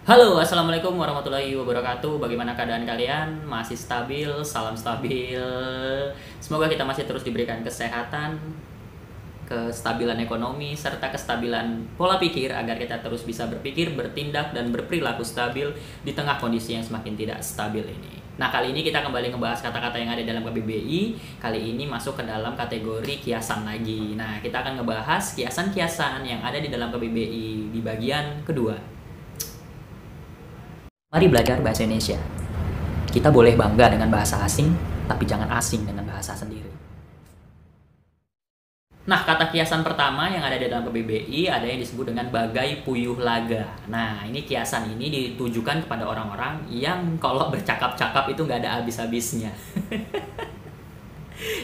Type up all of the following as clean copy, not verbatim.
Halo, assalamualaikum warahmatullahi wabarakatuh. Bagaimana keadaan kalian? Masih stabil? Salam stabil. Semoga kita masih terus diberikan kesehatan, kestabilan ekonomi, serta kestabilan pola pikir agar kita terus bisa berpikir, bertindak, dan berperilaku stabil di tengah kondisi yang semakin tidak stabil ini. Nah, kali ini kita kembali ngebahas kata-kata yang ada dalam KBBI. Kali ini masuk ke dalam kategori kiasan lagi. Nah, kita akan ngebahas kiasan-kiasan yang ada di dalam KBBI di bagian kedua. Mari belajar bahasa Indonesia. Kita boleh bangga dengan bahasa asing, tapi jangan asing dengan bahasa sendiri. Nah, kata kiasan pertama yang ada di dalam KBBI ada yang disebut dengan bagai puyuh laga. Nah, ini kiasan ini ditujukan kepada orang-orang yang kalau bercakap-cakap itu nggak ada habis-habisnya.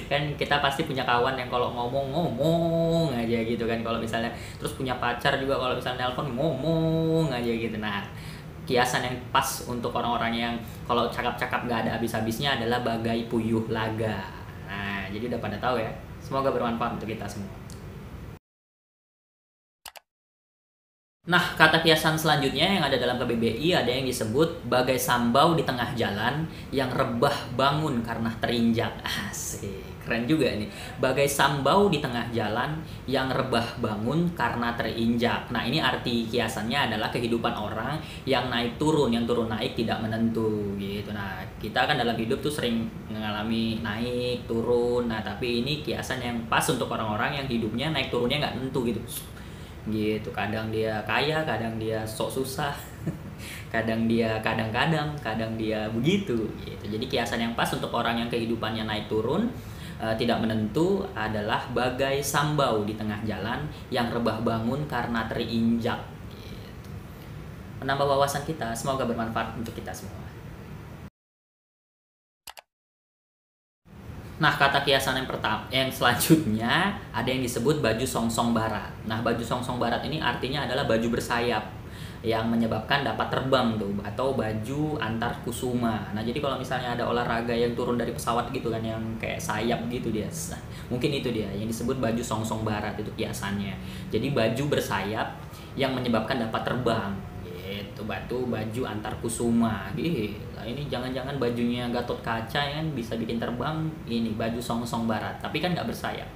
Kan kita pasti punya kawan yang kalau ngomong aja gitu kan, kalau misalnya terus punya pacar juga kalau misalnya nelpon ngomong aja gitu. Nah, kiasan yang pas untuk orang-orang yang kalau cakap-cakap nggak ada habis-habisnya adalah bagai puyuh laga. Nah, jadi udah pada tahu ya. Semoga bermanfaat untuk kita semua. Nah, kata kiasan selanjutnya yang ada dalam KBBI ada yang disebut bagai sambau di tengah jalan yang rebah bangun karena terinjak. Asik. Keren juga nih. Bagai sambau di tengah jalan yang rebah bangun karena terinjak. Nah, ini arti kiasannya adalah kehidupan orang yang naik turun, yang turun naik tidak menentu gitu. Nah, kita kan dalam hidup tuh sering mengalami naik turun. Nah, tapi ini kiasan yang pas untuk orang-orang yang hidupnya naik turunnya nggak nentu gitu. Gitu, kadang dia kaya, kadang dia sok susah. Kadang dia begitu gitu. Jadi kiasan yang pas untuk orang yang kehidupannya naik turun tidak menentu adalah bagai sambau di tengah jalan yang rebah bangun karena terinjak gitu. Menambah wawasan kita, semoga bermanfaat untuk kita semua. Nah, kata kiasan yang selanjutnya ada yang disebut baju songsong barat. Nah, baju songsong barat ini artinya adalah baju bersayap yang menyebabkan dapat terbang tuh, atau baju antar kusuma. Nah, jadi kalau misalnya ada olahraga yang turun dari pesawat gitu kan, yang kayak sayap gitu dia, mungkin itu dia yang disebut baju songsong barat, itu kiasannya. Jadi baju bersayap yang menyebabkan dapat terbang gitu, baju antar kusuma. Gila, ini jangan-jangan bajunya Gatot Kaca kan bisa bikin terbang, ini baju songsong barat, tapi kan nggak bersayap.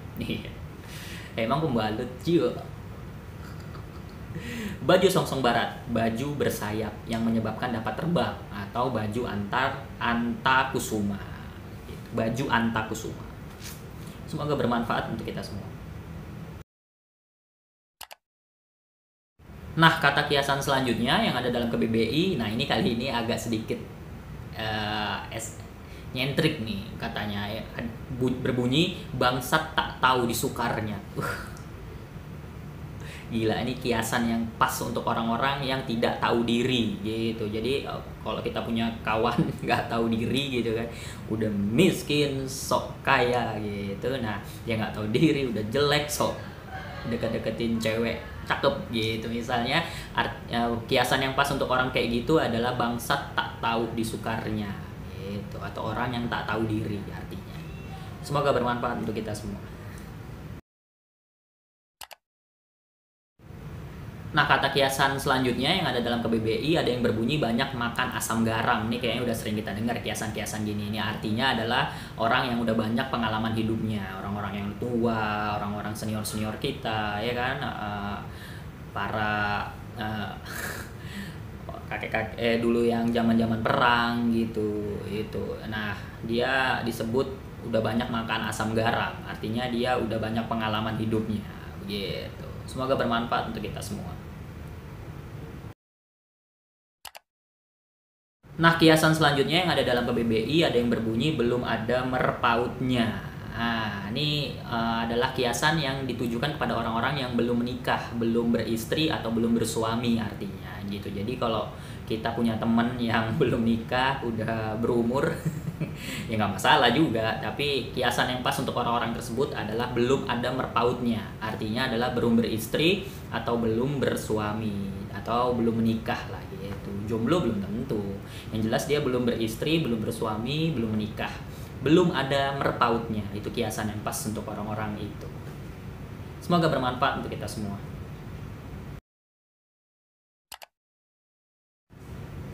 Emang pembalut juga. Baju songsong barat, baju bersayap yang menyebabkan dapat terbang, atau baju antakusuma. Baju antakusuma. Semoga bermanfaat untuk kita semua. Nah, kata kiasan selanjutnya yang ada dalam KBBI, nah ini kali ini agak sedikit nyentrik nih katanya, berbunyi bangsat tak tahu disukarnya. Gila, ini kiasan yang pas untuk orang-orang yang tidak tahu diri gitu. Jadi kalau kita punya kawan nggak tahu diri gitu kan, udah miskin sok kaya gitu, nah dia nggak tahu diri, udah jelek sok deket-deketin cewek cakep gitu misalnya. Kiasan yang pas untuk orang kayak gitu adalah bangsat tak tahu disukarnya gitu, atau orang yang tak tahu diri artinya. Semoga bermanfaat untuk kita semua. Nah, kata kiasan selanjutnya yang ada dalam KBBI ada yang berbunyi banyak makan asam garam. Ini kayaknya udah sering kita dengar kiasan-kiasan gini. Ini artinya adalah orang yang udah banyak pengalaman hidupnya, orang-orang yang tua, orang-orang senior-senior kita, ya kan, para kakek-kakek dulu yang zaman-zaman perang gitu, itu. Nah, dia disebut udah banyak makan asam garam, artinya dia udah banyak pengalaman hidupnya, begitu. Semoga bermanfaat untuk kita semua. Nah, kiasan selanjutnya yang ada dalam KBBI ada yang berbunyi belum ada merpautnya. Nah, ini adalah kiasan yang ditujukan kepada orang-orang yang belum menikah, belum beristri atau belum bersuami artinya gitu. Jadi kalau kita punya teman yang belum nikah, udah berumur, ya nggak masalah juga. Tapi kiasan yang pas untuk orang-orang tersebut adalah belum ada merpautnya. Artinya adalah belum beristri atau belum bersuami atau belum menikah lah gitu. Jomblo belum tentu. Yang jelas dia belum beristri, belum bersuami, belum menikah. Belum ada merpautnya. Itu kiasan yang pas untuk orang-orang itu. Semoga bermanfaat untuk kita semua.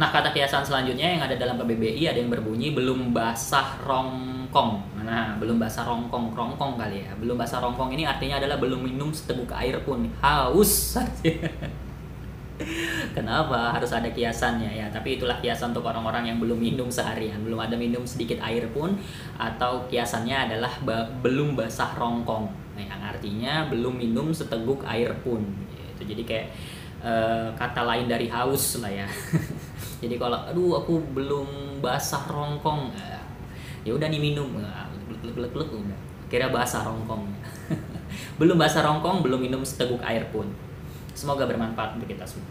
Nah, kata kiasan selanjutnya yang ada dalam KBBI ada yang berbunyi belum basah rongkong. Nah, belum basah rongkong, rongkong kali ya. Belum basah rongkong ini artinya adalah belum minum seteguk air pun. Haus. Kenapa harus ada kiasannya ya? Tapi itulah kiasan untuk orang-orang yang belum minum seharian, belum ada minum sedikit air pun, atau kiasannya adalah belum basah rongkong. Nah, yang artinya belum minum seteguk air pun. Gitu. Jadi kayak kata lain dari haus lah ya. Jadi kalau aduh aku belum basah rongkong, ya udah nih minum, glek udah. Kira basah rongkong. Belum basah rongkong, belum minum seteguk air pun. Semoga bermanfaat untuk kita semua.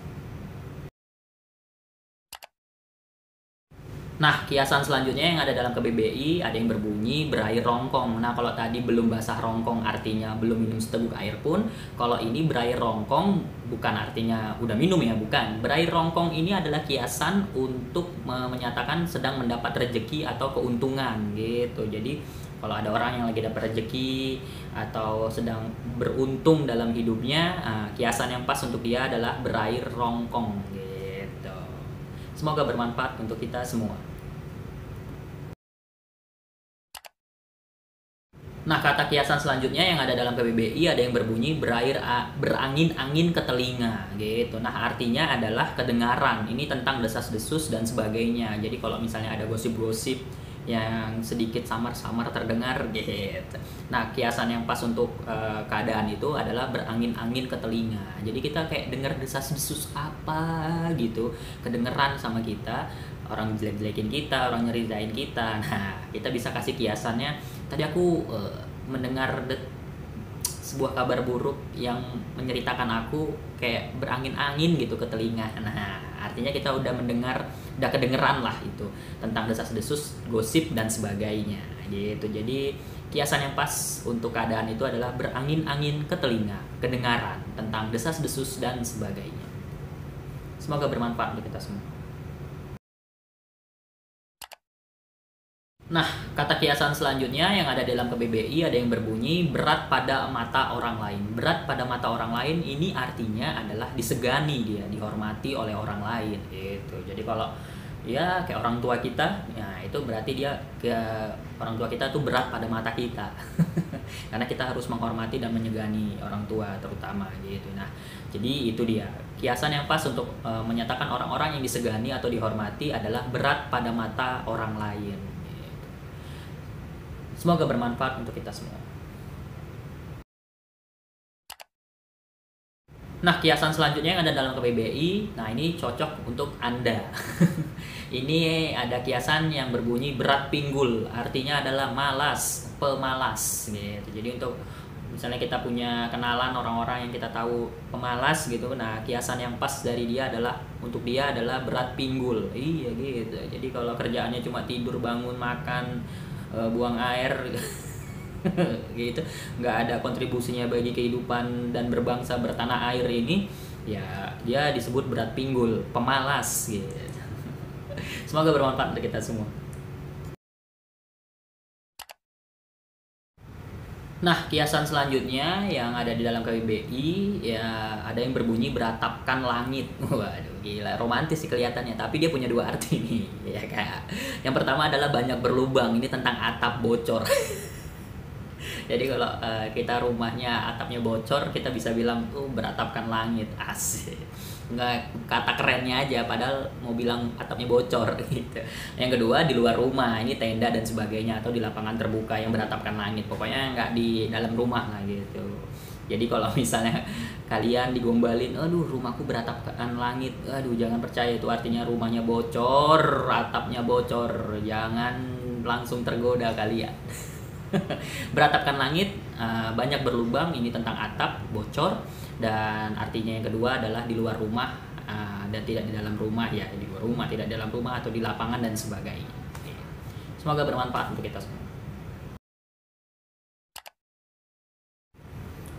Nah, kiasan selanjutnya yang ada dalam KBBI ada yang berbunyi berair rongkong. Nah, kalau tadi belum basah rongkong artinya belum minum seteguk air pun, kalau ini berair rongkong bukan artinya udah minum ya, bukan. Berair rongkong ini adalah kiasan untuk menyatakan sedang mendapat rezeki atau keuntungan gitu. Jadi, kalau ada orang yang lagi dapat rezeki atau sedang beruntung dalam hidupnya, kiasan yang pas untuk dia adalah berair rongkong gitu. Semoga bermanfaat untuk kita semua. Nah, kata kiasan selanjutnya yang ada dalam KBBI ada yang berbunyi berangin-angin ke telinga gitu. Nah, artinya adalah kedengaran. Ini tentang desas-desus dan sebagainya. Jadi kalau misalnya ada gosip-gosip yang sedikit samar-samar terdengar gitu. Nah, kiasan yang pas untuk keadaan itu adalah berangin-angin ke telinga. Jadi kita kayak dengar desas-desus apa gitu, kedengeran sama kita, orang jelek-jelekin kita, orang nyeritain kita. Nah, kita bisa kasih kiasannya. Tadi aku mendengar sebuah kabar buruk yang menceritakan aku kayak berangin-angin gitu ke telinga. Nah, artinya kita udah kedengeran lah itu tentang desas-desus, gosip dan sebagainya gitu. Jadi kiasan yang pas untuk keadaan itu adalah berangin-angin ke telinga, kedengaran tentang desas-desus dan sebagainya. Semoga bermanfaat untuk kita semua. Nah, kata kiasan selanjutnya yang ada dalam KBBI ada yang berbunyi berat pada mata orang lain. Berat pada mata orang lain ini artinya adalah disegani dia, dihormati oleh orang lain gitu. Jadi kalau ya kayak orang tua kita, ya itu berarti orang tua kita tuh berat pada mata kita. Karena kita harus menghormati dan menyegani orang tua terutama gitu. Nah, jadi itu dia. Kiasan yang pas untuk menyatakan orang-orang yang disegani atau dihormati adalah berat pada mata orang lain. Semoga bermanfaat untuk kita semua. Nah, kiasan selanjutnya yang ada dalam KBBI, nah ini cocok untuk Anda. Ini ada kiasan yang berbunyi berat pinggul, artinya adalah malas, pemalas gitu. Jadi untuk misalnya kita punya kenalan orang-orang yang kita tahu pemalas gitu, nah kiasan yang pas dari dia adalah untuk dia adalah berat pinggul. Iya gitu. Jadi kalau kerjaannya cuma tidur, bangun, makan, buang air gitu, nggak ada kontribusinya bagi kehidupan dan berbangsa bertanah air ini, ya dia disebut berat pinggul, pemalas gitu. Semoga bermanfaat untuk kita semua. Nah, kiasan selanjutnya yang ada di dalam KBBI ya ada yang berbunyi beratapkan langit. Waduh, gila, romantis sih kelihatannya, tapi dia punya dua arti nih, ya Kak. Yang pertama adalah banyak berlubang, ini tentang atap bocor. Jadi kalau kita rumahnya atapnya bocor, kita bisa bilang beratapkan langit, asik. Nggak kata kerennya aja, padahal mau bilang atapnya bocor gitu. Yang kedua di luar rumah, ini tenda dan sebagainya, atau di lapangan terbuka yang beratapkan langit, pokoknya nggak di dalam rumah lah gitu. Jadi kalau misalnya kalian digombalin, aduh rumahku beratapkan langit, aduh jangan percaya, itu artinya rumahnya bocor, atapnya bocor, jangan langsung tergoda kalian. Beratapkan langit, banyak berlubang, ini tentang atap bocor. Dan artinya yang kedua adalah di luar rumah dan tidak di dalam rumah, ya di luar rumah, tidak di dalam rumah, atau di lapangan dan sebagainya. Semoga bermanfaat untuk kita semua.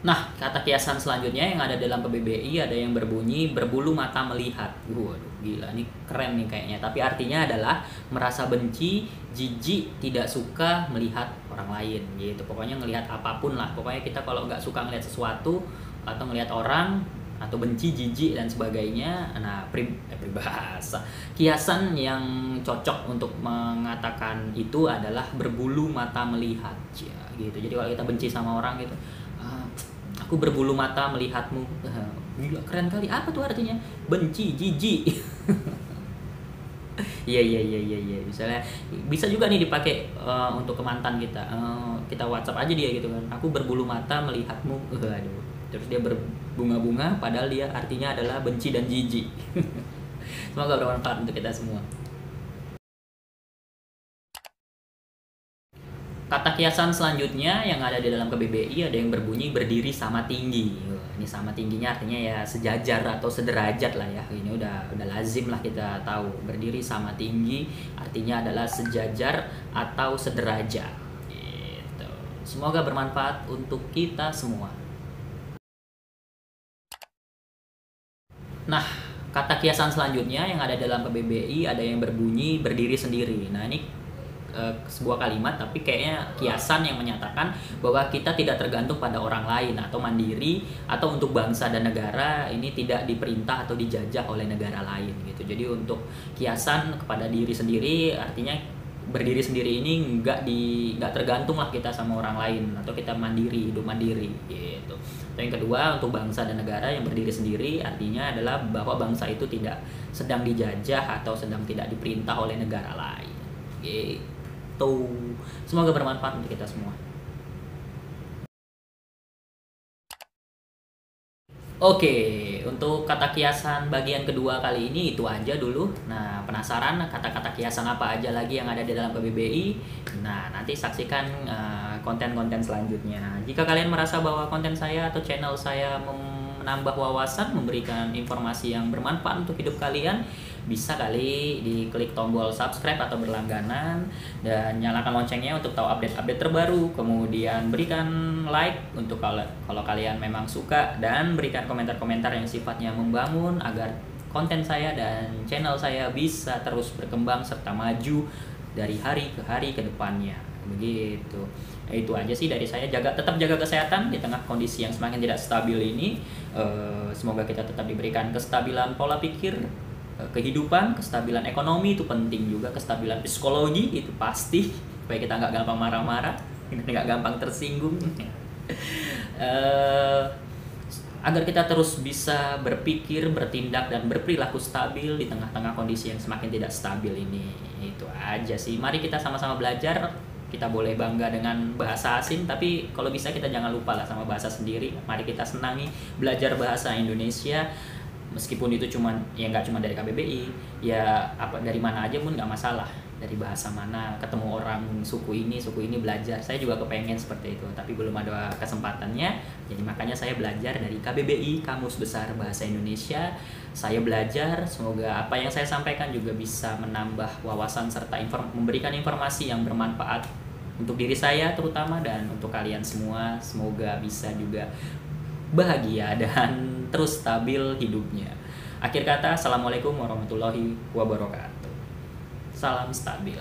Nah, kata kiasan selanjutnya yang ada dalam KBBI ada yang berbunyi berbulu mata melihat. Waduh, gila, ini keren nih kayaknya. Tapi artinya adalah merasa benci, jijik, tidak suka melihat orang lain gitu. Pokoknya ngelihat apapun lah. Pokoknya kita kalau nggak suka ngelihat sesuatu atau ngelihat orang, atau benci, jijik dan sebagainya. Nah, peribahasa kiasan yang cocok untuk mengatakan itu adalah berbulu mata melihat, ya, gitu. Jadi kalau kita benci sama orang gitu, aku berbulu mata melihatmu, gila keren kali. Apa tuh artinya? Benci, jijik. Iya. Misalnya bisa juga nih dipakai untuk ke mantan kita. Kita WhatsApp aja dia gitu kan. Aku berbulu mata melihatmu. Aduh. Terus dia berbunga-bunga padahal dia artinya adalah benci dan jijik. Semoga bermanfaat untuk kita semua. Kata kiasan selanjutnya yang ada di dalam KBBI ada yang berbunyi berdiri sama tinggi. Ini sama tingginya artinya ya sejajar atau sederajat lah ya. Ini udah lazim lah kita tahu. Berdiri sama tinggi artinya adalah sejajar atau sederajat. Gitu. Semoga bermanfaat untuk kita semua. Nah, kata kiasan selanjutnya yang ada dalam KBBI ada yang berbunyi berdiri sendiri. Nah, ini sebuah kalimat tapi kayaknya kiasan yang menyatakan bahwa kita tidak tergantung pada orang lain atau mandiri, atau untuk bangsa dan negara ini tidak diperintah atau dijajah oleh negara lain gitu. Jadi untuk kiasan kepada diri sendiri artinya berdiri sendiri ini nggak tergantung lah kita sama orang lain, atau kita mandiri, hidup mandiri gitu. Dan yang kedua, untuk bangsa dan negara yang berdiri sendiri artinya adalah bahwa bangsa itu tidak sedang dijajah atau sedang tidak diperintah oleh negara lain gitu. Semoga bermanfaat untuk kita semua. Oke, untuk kata kiasan bagian kedua kali ini itu aja dulu. Nah, penasaran kata-kata kiasan apa aja lagi yang ada di dalam KBBI? Nah, nanti saksikan konten-konten selanjutnya. Jika kalian merasa bahwa konten saya atau channel saya menambah wawasan, memberikan informasi yang bermanfaat untuk hidup kalian, bisa kali diklik tombol subscribe atau berlangganan, dan nyalakan loncengnya untuk tahu update-update terbaru. Kemudian berikan like untuk kalau kalian memang suka, dan berikan komentar-komentar yang sifatnya membangun agar konten saya dan channel saya bisa terus berkembang serta maju dari hari ke hari ke depannya. Begitu. Itu aja sih dari saya. Tetap jaga kesehatan di tengah kondisi yang semakin tidak stabil ini. Semoga kita tetap diberikan kestabilan pola pikir, kehidupan, kestabilan ekonomi itu penting juga, kestabilan psikologi itu pasti, supaya kita nggak gampang marah-marah, nggak gampang tersinggung. Agar kita terus bisa berpikir, bertindak, dan berperilaku stabil di tengah-tengah kondisi yang semakin tidak stabil ini. Itu aja sih. Mari kita sama-sama belajar. Kita boleh bangga dengan bahasa asing, tapi kalau bisa kita jangan lupa lah sama bahasa sendiri. Mari kita senangi belajar bahasa Indonesia. Meskipun itu nggak cuma dari KBBI, ya dari mana aja pun nggak masalah. Dari bahasa mana, ketemu orang suku ini belajar. Saya juga kepengen seperti itu, tapi belum ada kesempatannya. Jadi makanya saya belajar dari KBBI, Kamus Besar Bahasa Indonesia. Saya belajar, semoga apa yang saya sampaikan juga bisa menambah wawasan serta memberikan informasi yang bermanfaat untuk diri saya terutama, dan untuk kalian semua. Semoga bisa juga bahagia dan terus stabil hidupnya. Akhir kata, assalamualaikum warahmatullahi wabarakatuh. Salam stabil.